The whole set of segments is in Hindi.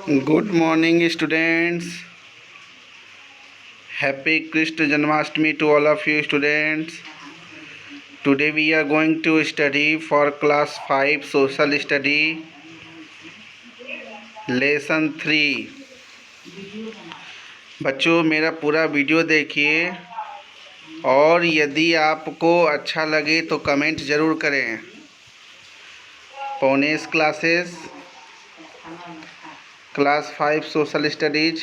Good morning, students. Happy Krishna Janmashtami to all of you students. Today we are going to study for class 5 social study lesson 3. बच्चों मेरा पूरा वीडियो देखिए और यदि आपको अच्छा लगे तो कमेंट ज़रूर करें. पोनेस classes class 5 social studies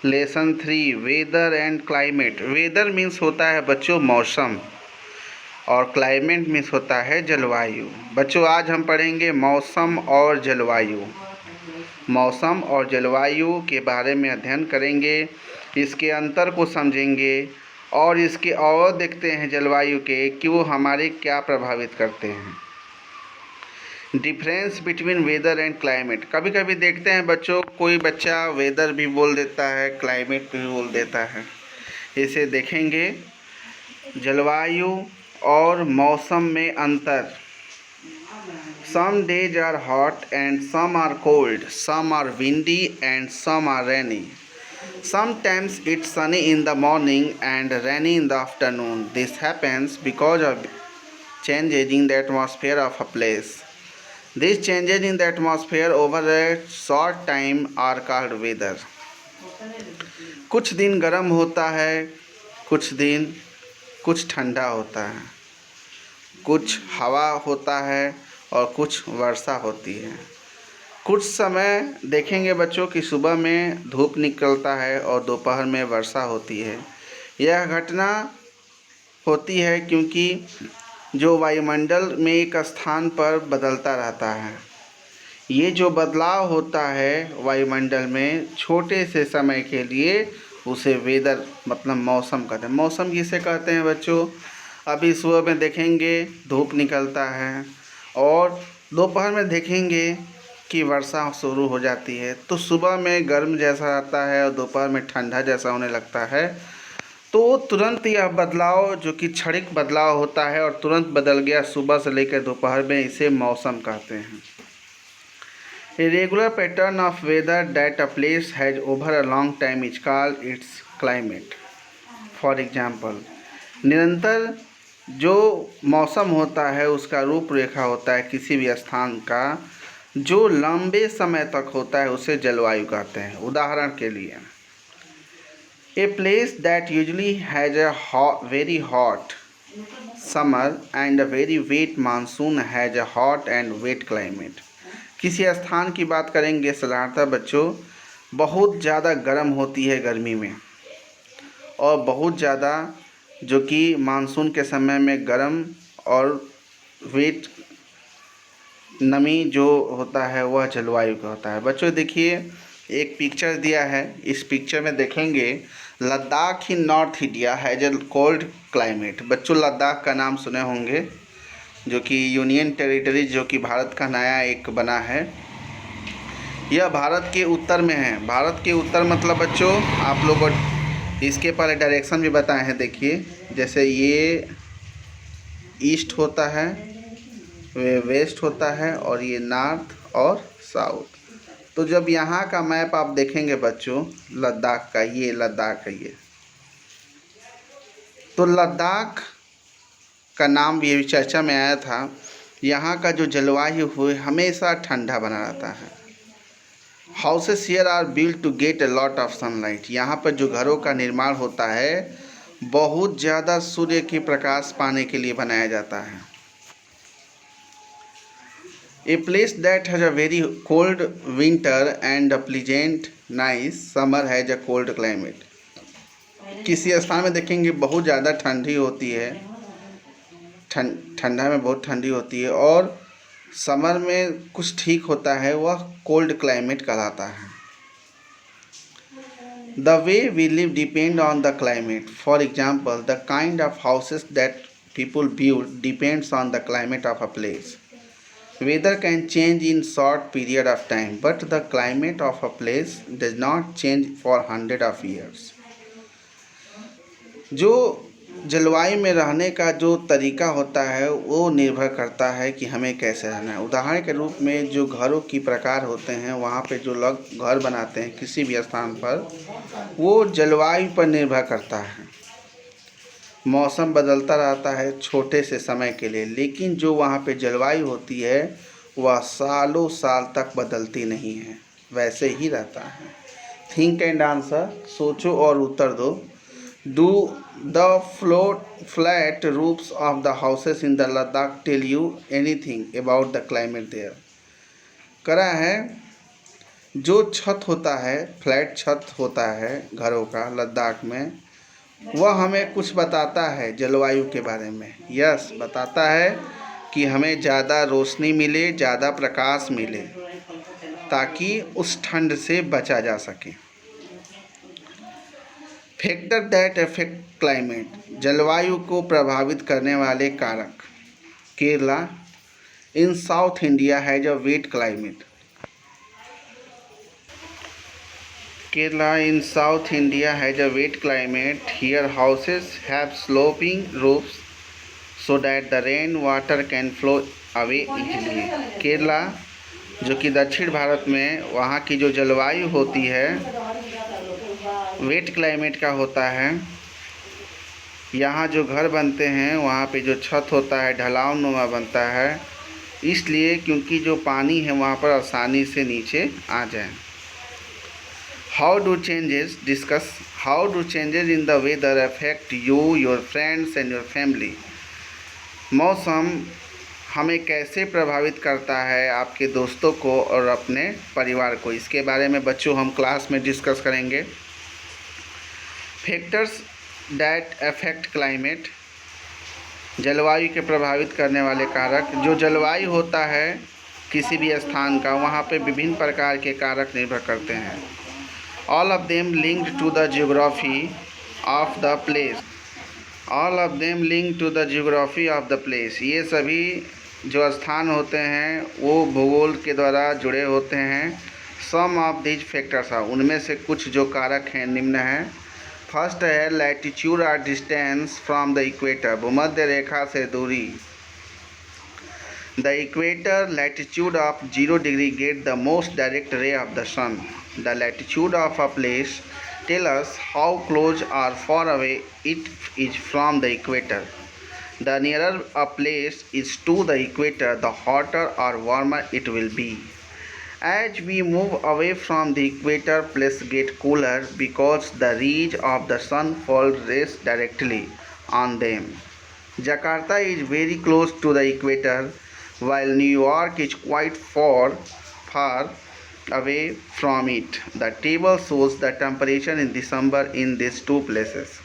lesson 3 weather and climate. Weather means होता है बच्चों मौसम और क्लाइमेट मीन्स होता है जलवायु. बच्चों आज हम पढ़ेंगे मौसम और जलवायु. मौसम और जलवायु के बारे में अध्ययन करेंगे, इसके अंतर को समझेंगे और इसके और देखते हैं जलवायु के कि वो हमारे क्या प्रभावित करते हैं. Difference between weather and climate. कभी कभी देखते हैं बच्चों कोई बच्चा वेदर भी बोल देता है, क्लाइमेट भी बोल देता है. इसे देखेंगे. जलवायु और मौसम में अंतर. Some days are hot and some are cold, some are windy and some are rainy. Sometimes it's sunny in the morning and rainy in the afternoon. This happens because of changes in the atmosphere of a place. These changes in the atmosphere over a short time are called weather. कुछ दिन गर्म होता है, कुछ ठंडा होता है, कुछ हवा होता है और कुछ वर्षा होती है. कुछ समय देखेंगे बच्चों कि सुबह में धूप निकलता है और दोपहर में वर्षा होती है. यह घटना होती है क्योंकि जो वायुमंडल में एक स्थान पर बदलता रहता है. ये जो बदलाव होता है वायुमंडल में छोटे से समय के लिए उसे वेदर मतलब मौसम कहते हैं. मौसम किसे कहते हैं बच्चों? अभी सुबह में देखेंगे धूप निकलता है और दोपहर में देखेंगे कि वर्षा शुरू हो जाती है. तो सुबह में गर्म जैसा आता है और दोपहर में ठंडा जैसा होने लगता है. तो तुरंत यह बदलाव जो कि क्षणिक बदलाव होता है और तुरंत बदल गया सुबह से लेकर दोपहर में, इसे मौसम कहते हैं. A regular pattern of weather that a place has over a long time is called its climate. For example, निरंतर जो मौसम होता है उसका रूपरेखा होता है किसी भी स्थान का जो लंबे समय तक होता है उसे जलवायु कहते हैं. उदाहरण के लिए A place that usually has a very hot summer and a very wet monsoon has a hot and wet climate. किसी स्थान की बात करेंगे साधारणतः बच्चों बहुत ज़्यादा गर्म होती है गर्मी में और बहुत ज़्यादा जो कि मानसून के समय में गर्म और वेट नमी जो होता है वह जलवायु का होता है. बच्चों देखिए एक पिक्चर दिया है. इस पिक्चर में देखेंगे Ladakh in North India has a cold climate. बच्चों लद्दाख का नाम सुने होंगे जो कि यूनियन टेरिटरी जो कि भारत का नया एक बना है. यह भारत के उत्तर में है. भारत के उत्तर मतलब बच्चों आप लोग इसके पहले डायरेक्शन भी बताए हैं. देखिए जैसे ये ईस्ट होता है, वे वेस्ट होता है और ये नॉर्थ और साउथ. तो जब यहाँ का मैप आप देखेंगे बच्चों लद्दाख का, ये लद्दाख है ये. तो लद्दाख का नाम भी चर्चा में आया था. यहाँ का जो जलवायु हुए हमेशा ठंडा बना रहता है. Houses here are built to get a lot of sunlight. यहाँ पर जो घरों का निर्माण होता है बहुत ज़्यादा सूर्य की प्रकाश पाने के लिए बनाया जाता है. A place that has a very cold winter and a pleasant nice summer has a cold climate. किसी स्थान में देखेंगे बहुत ज़्यादा ठंडी होती है, ठंडा में बहुत ठंडी होती है और समर में कुछ ठीक होता है, वह कोल्ड क्लाइमेट कहलाता है. The way we live depend on the climate. For example, the kind of houses that people build depends on the climate of a place. Weather can change in short period of time, but the climate of a place does not change for hundred of years. जो जलवायु में रहने का जो तरीका होता है वो निर्भर करता है कि हमें कैसे रहना है। उदाहरण के रूप में जो घरों की प्रकार होते हैं, वहाँ पे जो लोग घर बनाते हैं किसी भी स्थान पर, वो जलवायु पर निर्भर करता है। मौसम बदलता रहता है छोटे से समय के लिए, लेकिन जो वहाँ पे जलवायु होती है वह सालों साल तक बदलती नहीं है, वैसे ही रहता है। थिंक एंड आंसर, सोचो और उत्तर दो। Do the flat roofs of the houses in the Ladakh tell you anything about the climate there? करा है, जो छत होता है, फ्लैट छत होता है घरों का लद्दाख में, वह हमें कुछ बताता है जलवायु के बारे में। यस, बताता है कि हमें ज़्यादा रोशनी मिले, ज़्यादा प्रकाश मिले, ताकि उस ठंड से बचा जा सके। फैक्टर दैट अफेक्ट क्लाइमेट, जलवायु को प्रभावित करने वाले कारक। Kerala in South India has a wet climate. Kerala in South India has a wet climate. Here houses have sloping roofs so that the rain water can flow away easily. Kerala जो कि दक्षिण भारत में, वहाँ की जो जलवायु होती है वेट क्लाइमेट का होता है। यहाँ जो घर बनते हैं वहाँ पे जो छत होता है ढलान नुमा बनता है, इसलिए क्योंकि जो पानी है वहाँ पर आसानी से नीचे आ जाए। How do changes in the weather affect you, your friends and your family? मौसम हमें कैसे प्रभावित करता है, आपके दोस्तों को और अपने परिवार को, इसके बारे में बच्चों हम क्लास में डिस्कस करेंगे। फैक्टर्स दैट अफेक्ट क्लाइमेट, जलवायु के प्रभावित करने वाले कारक। जो जलवायु होता है किसी भी स्थान का, वहाँ पे विभिन्न प्रकार के कारक निर्भर करते हैं। All of them linked to the geography of the place. ये सभी जो स्थान होते हैं वो भूगोल के द्वारा जुड़े होते हैं। Some of these factors are, उनमें से कुछ जो कारक हैं निम्न हैं। फर्स्ट है लैटिट्यूड और डिस्टेंस फ्रॉम द इक्वेटर, भूमध्य रेखा से दूरी। The equator latitude of 0 degree get the most direct ray of the sun. The latitude of a place tell us how close or far away it is from the equator. The nearer a place is to the equator, the hotter or warmer it will be. As we move away from the equator, places get cooler because the rays of the sun fall less directly on them. Jakarta is very close to the equator, while New York is quite far away from it. The table shows the temperature in December in these two places.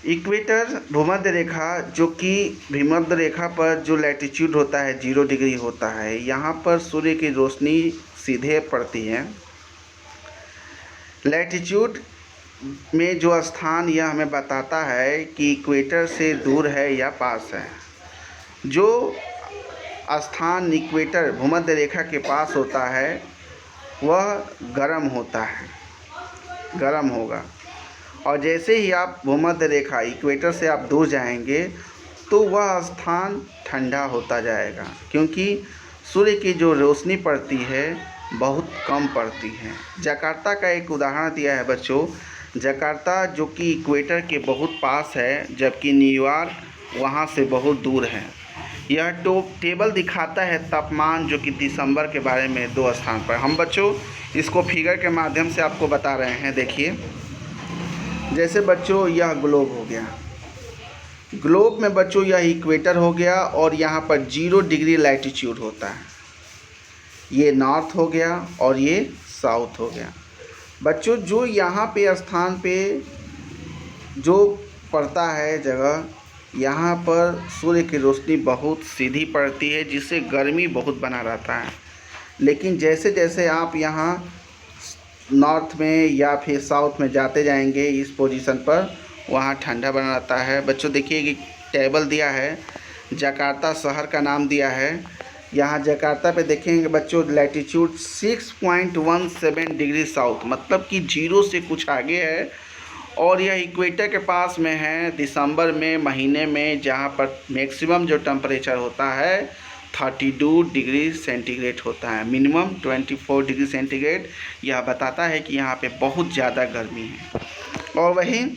Equator भूमध्य रेखा, जो कि भूमध्य रेखा पर जो लैटिट्यूड होता है 0 डिग्री होता है, यहाँ पर सूर्य की रोशनी सीधे पड़ती है। लैटिट्यूड में जो स्थान यह हमें बताता है कि इक्वेटर से दूर है या पास है। जो स्थान इक्वेटर भूमध्य रेखा के पास होता है वह गर्म होता है, गर्म होगा, और जैसे ही आप भूमध्य रेखा इक्वेटर से आप दूर जाएंगे तो वह स्थान ठंडा होता जाएगा, क्योंकि सूर्य की जो रोशनी पड़ती है बहुत कम पड़ती है। जकार्ता का एक उदाहरण दिया है बच्चों। जकार्ता जो कि इक्वेटर के बहुत पास है, जबकि न्यूयॉर्क वहाँ से बहुत दूर है। यह टेबल दिखाता है तापमान जो कि दिसंबर के बारे में 2 स्थान पर। हम बच्चों इसको फिगर के माध्यम से आपको बता रहे हैं। देखिए, जैसे बच्चों यह ग्लोब हो गया, ग्लोब में बच्चों यह इक्वेटर हो गया और यहाँ पर 0 डिग्री लैटिट्यूड होता है। ये नॉर्थ हो गया और ये साउथ हो गया। बच्चों जो यहाँ पे स्थान पे जो पड़ता है जगह, यहाँ पर सूर्य की रोशनी बहुत सीधी पड़ती है, जिससे गर्मी बहुत बना रहता है। लेकिन जैसे जैसे आप यहाँ नॉर्थ में या फिर साउथ में जाते जाएंगे इस पोजीशन पर, वहाँ ठंडा बना रहता है। बच्चों देखिए कि टेबल दिया है, जकार्ता शहर का नाम दिया है। यहाँ जकार्ता पे देखेंगे बच्चों लैटिट्यूड 6.17 डिग्री साउथ, मतलब कि 0 से कुछ आगे है, और यह इक्वेटर के पास में है। दिसंबर में महीने में जहाँ पर मैक्सिमम जो टेम्परेचर होता है 32 डिग्री सेंटीग्रेड होता है, मिनिमम 24 डिग्री सेंटीग्रेड। यह बताता है कि यहाँ पे बहुत ज़्यादा गर्मी है। और वहीं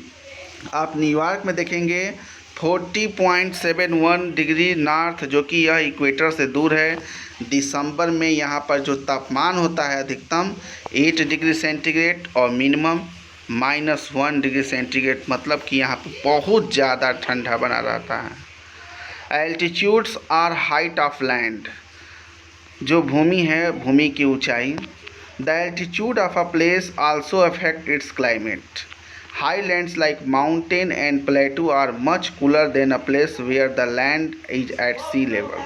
आप न्यूयॉर्क में देखेंगे 40.71 डिग्री नॉर्थ, जो कि यह इक्वेटर से दूर है। दिसंबर में यहाँ पर जो तापमान होता है अधिकतम 8 डिग्री सेंटीग्रेड और मिनिमम -1 डिग्री सेंटीग्रेड, मतलब कि यहाँ पर बहुत ज़्यादा ठंडा बना रहता है। Altitudes are height of land, जो भूमि है, भूमि की ऊंचाई। The altitude of a place also affect its climate. Highlands like mountain and plateau are much cooler than a place where the land is at sea level.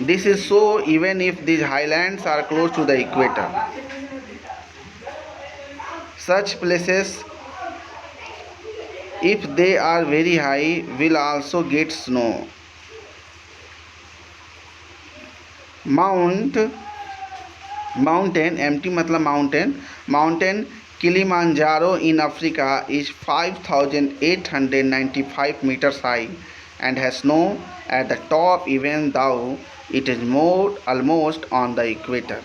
This is so even if these highlands are close to the equator. Such places, if they are very high, will also get snow. Mountain, empty मतलब mountain Kilimanjaro in Africa is 5,895 meters high and has snow at the top even though it is more almost on the equator.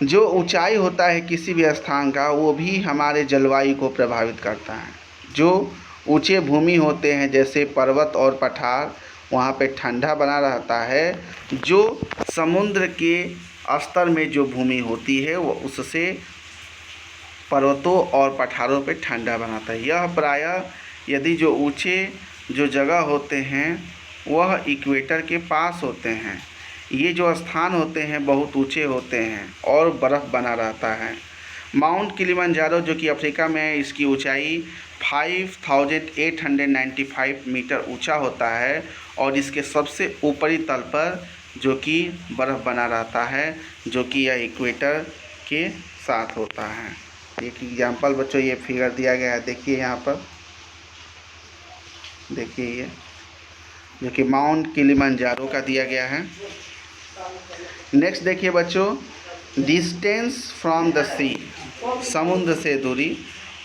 जो ऊंचाई होता है किसी भी स्थान का, वो भी हमारे जलवायु को प्रभावित करता है। जो ऊंचे भूमि होते हैं जैसे पर्वत और पठार, वहाँ पे ठंडा बना रहता है। जो समुद्र के स्तर में जो भूमि होती है वो उससे पर्वतों और पठारों पे ठंडा बनाता है। यह प्रायः यदि जो ऊंचे जो जगह होते हैं वह इक्वेटर के पास होते हैं, ये जो स्थान होते हैं बहुत ऊंचे होते हैं और बर्फ़ बना रहता है। माउंट किलिमंजारो जो कि अफ्रीका में है, इसकी ऊंचाई 5,895 मीटर ऊंचा होता है और इसके सबसे ऊपरी तल पर जो कि बर्फ़ बना रहता है, जो कि यह इक्वेटर के साथ होता है। एक एग्जाम्पल बच्चों ये फिगर दिया गया है, देखिए यहाँ पर, देखिए ये जो कि माउंट किलिमंजारो का दिया गया है। नेक्स्ट देखिए बच्चों, डिस्टेंस फ्रॉम द सी, समुद्र से दूरी।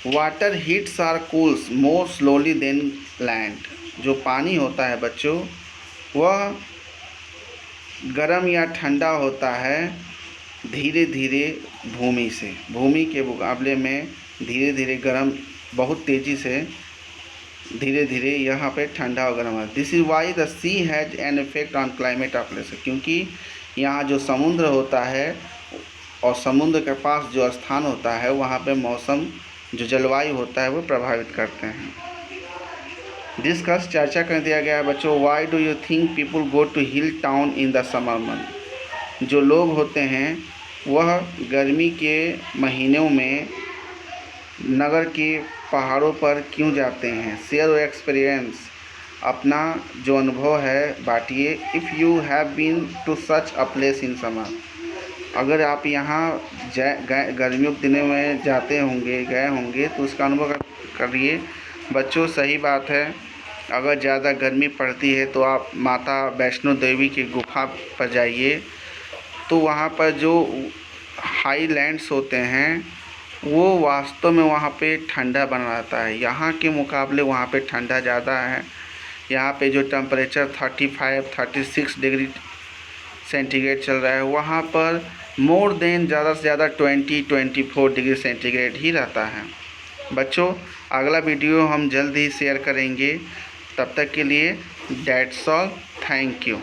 Water heats or cools more slowly than land, जो पानी होता है बच्चों वह गर्म या ठंडा होता है धीरे धीरे भूमि से, भूमि के मुकाबले में धीरे धीरे गर्म, बहुत तेज़ी से धीरे धीरे यहाँ पे ठंडा और गर्म है। This is why the sea has an effect on climate of place, क्योंकि यहाँ जो समुद्र होता है और समुद्र के पास जो स्थान होता है वहाँ पे मौसम जो जलवायु होता है वो प्रभावित करते हैं। डिस्कस, चर्चा कर दिया गया है बच्चों। Why do you think people go to hill town in the summer month, जो लोग होते हैं वह गर्मी के महीनों में नगर के पहाड़ों पर क्यों जाते हैं। शेयर योर एक्सपीरियंस, अपना जो अनुभव है बांटिए। If you have been to such a place in summer, अगर आप यहाँ गर्मियों के दिनों में जाते होंगे, गए होंगे तो उसका अनुभव करिए। बच्चों सही बात है, अगर ज़्यादा गर्मी पड़ती है तो आप माता वैष्णो देवी की गुफा पर जाइए, तो वहाँ पर जो हाईलैंड्स होते हैं वो वास्तव में वहाँ पे ठंडा बना रहता है। यहाँ के मुकाबले वहाँ पे ठंडा ज़्यादा है। यहाँ पे जो टेम्परेचर 35-36 डिग्री सेंटीग्रेड चल रहा है, वहाँ पर मोर देन ज़्यादा से ज़्यादा 20-24 डिग्री सेंटीग्रेड ही रहता है। बच्चों अगला वीडियो हम जल्द ही शेयर करेंगे, तब तक के लिए दैट्स ऑल, थैंक यू।